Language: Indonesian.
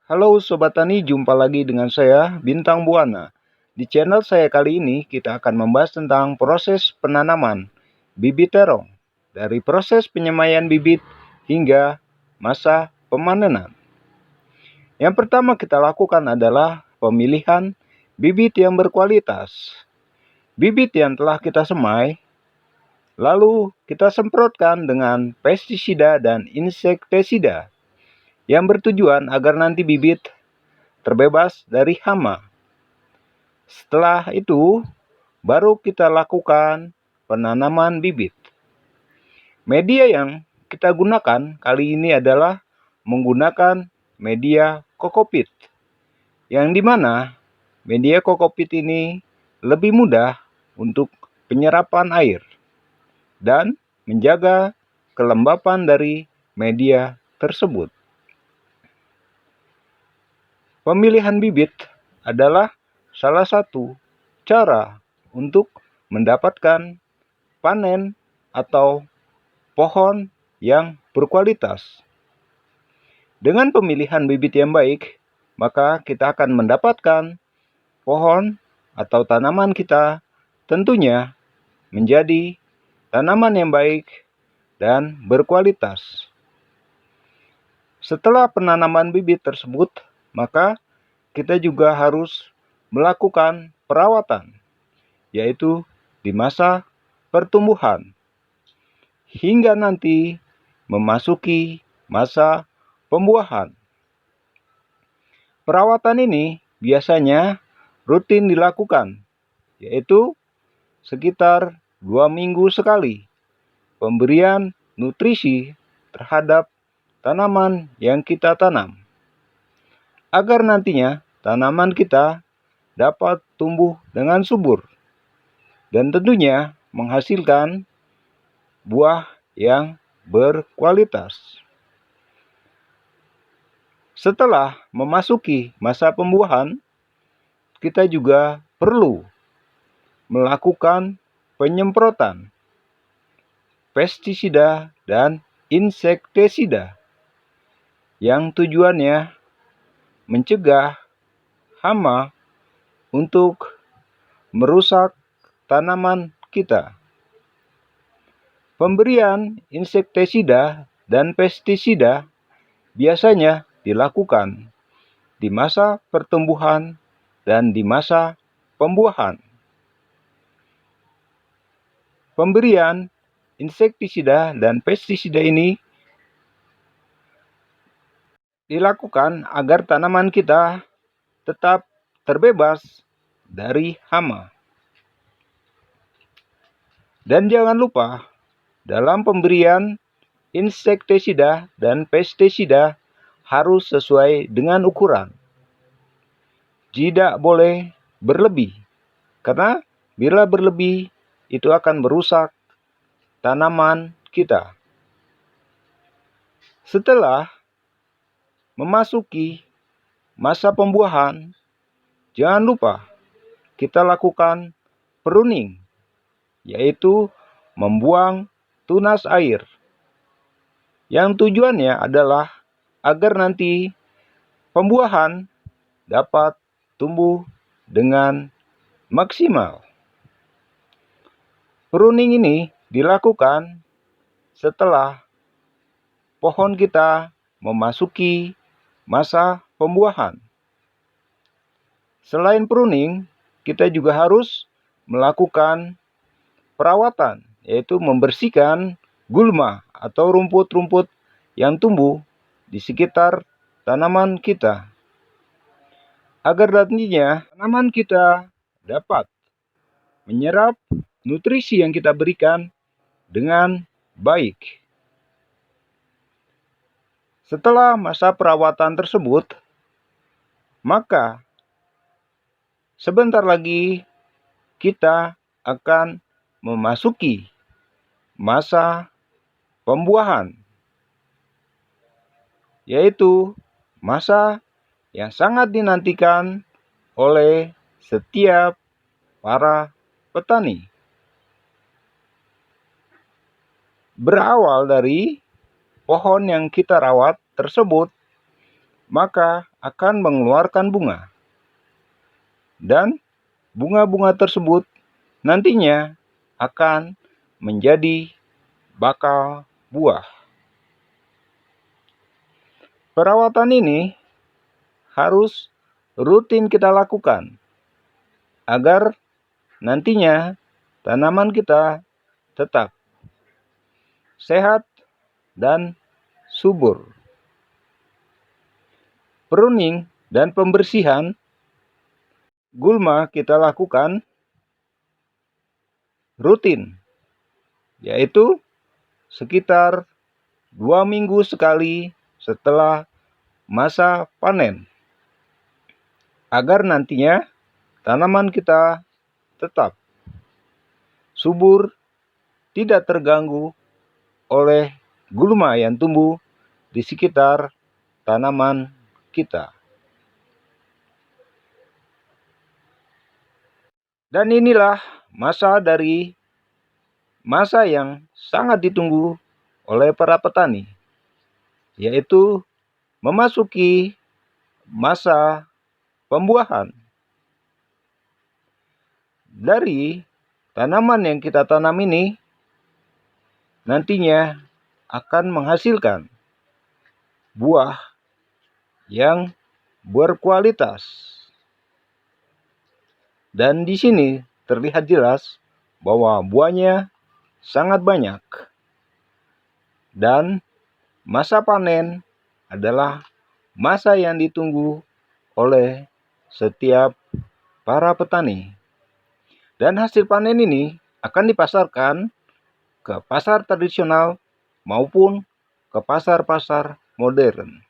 Halo Sobat Tani, jumpa lagi dengan saya Bintang Buana. Di channel saya kali ini kita akan membahas tentang proses penanaman bibit terong. Dari proses penyemaian bibit hingga masa pemanenan. Yang pertama kita lakukan adalah pemilihan bibit yang berkualitas. Bibit yang telah kita semai, lalu kita semprotkan dengan pestisida dan insektisida yang bertujuan agar nanti bibit terbebas dari hama. Setelah itu, baru kita lakukan penanaman bibit. Media yang kita gunakan kali ini adalah menggunakan media kokopit, yang dimana media kokopit ini lebih mudah untuk penyerapan air dan menjaga kelembapan dari media tersebut. Pemilihan bibit adalah salah satu cara untuk mendapatkan panen atau pohon yang berkualitas. Dengan pemilihan bibit yang baik, maka kita akan mendapatkan pohon atau tanaman kita tentunya menjadi tanaman yang baik dan berkualitas. Setelah penanaman bibit tersebut, maka kita juga harus melakukan perawatan, yaitu di masa pertumbuhan, hingga nanti memasuki masa pembuahan. Perawatan ini biasanya rutin dilakukan, yaitu sekitar 2 minggu sekali. Pemberian nutrisi terhadap tanaman yang kita tanam, agar nantinya tanaman kita dapat tumbuh dengan subur dan tentunya menghasilkan buah yang berkualitas. Setelah memasuki masa pembuahan, kita juga perlu melakukan penyemprotan pestisida dan insektisida yang tujuannya mencegah hama untuk merusak tanaman kita. Pemberian insektisida dan pestisida biasanya dilakukan di masa pertumbuhan dan di masa pembuahan. Pemberian insektisida dan pestisida ini dilakukan agar tanaman kita tetap terbebas dari hama. Dan jangan lupa, dalam pemberian insektisida dan pestisida harus sesuai dengan ukuran. Tidak boleh berlebih, karena bila berlebih itu akan merusak tanaman kita. Setelah memasuki masa pembuahan, jangan lupa kita lakukan pruning, yaitu membuang tunas air, yang tujuannya adalah agar nanti pembuahan dapat tumbuh dengan maksimal. Pruning ini dilakukan setelah pohon kita memasuki masa pembuahan. Selain pruning, kita juga harus melakukan perawatan, yaitu membersihkan gulma atau rumput-rumput yang tumbuh di sekitar tanaman kita, agar nantinya tanaman kita dapat menyerap nutrisi yang kita berikan dengan baik. Setelah masa perawatan tersebut, maka sebentar lagi kita akan memasuki masa pembuahan, yaitu masa yang sangat dinantikan oleh setiap para petani. Berawal dari pohon yang kita rawat tersebut, maka akan mengeluarkan bunga. Dan bunga-bunga tersebut nantinya akan menjadi bakal buah. Perawatan ini harus rutin kita lakukan agar nantinya tanaman kita tetap sehat dan subur. Pruning dan pembersihan gulma kita lakukan rutin, yaitu sekitar 2 minggu sekali setelah masa panen, agar nantinya tanaman kita tetap subur, tidak terganggu oleh gulma yang tumbuh di sekitar tanaman kita. Dan inilah masa yang sangat ditunggu oleh para petani, yaitu memasuki masa pembuahan. Dari tanaman yang kita tanam ini nantinya akan menghasilkan buah yang berkualitas. Dan di sini terlihat jelas bahwa buahnya sangat banyak. Dan masa panen adalah masa yang ditunggu oleh setiap para petani. Dan hasil panen ini akan dipasarkan ke pasar tradisional maupun ke pasar-pasar modern.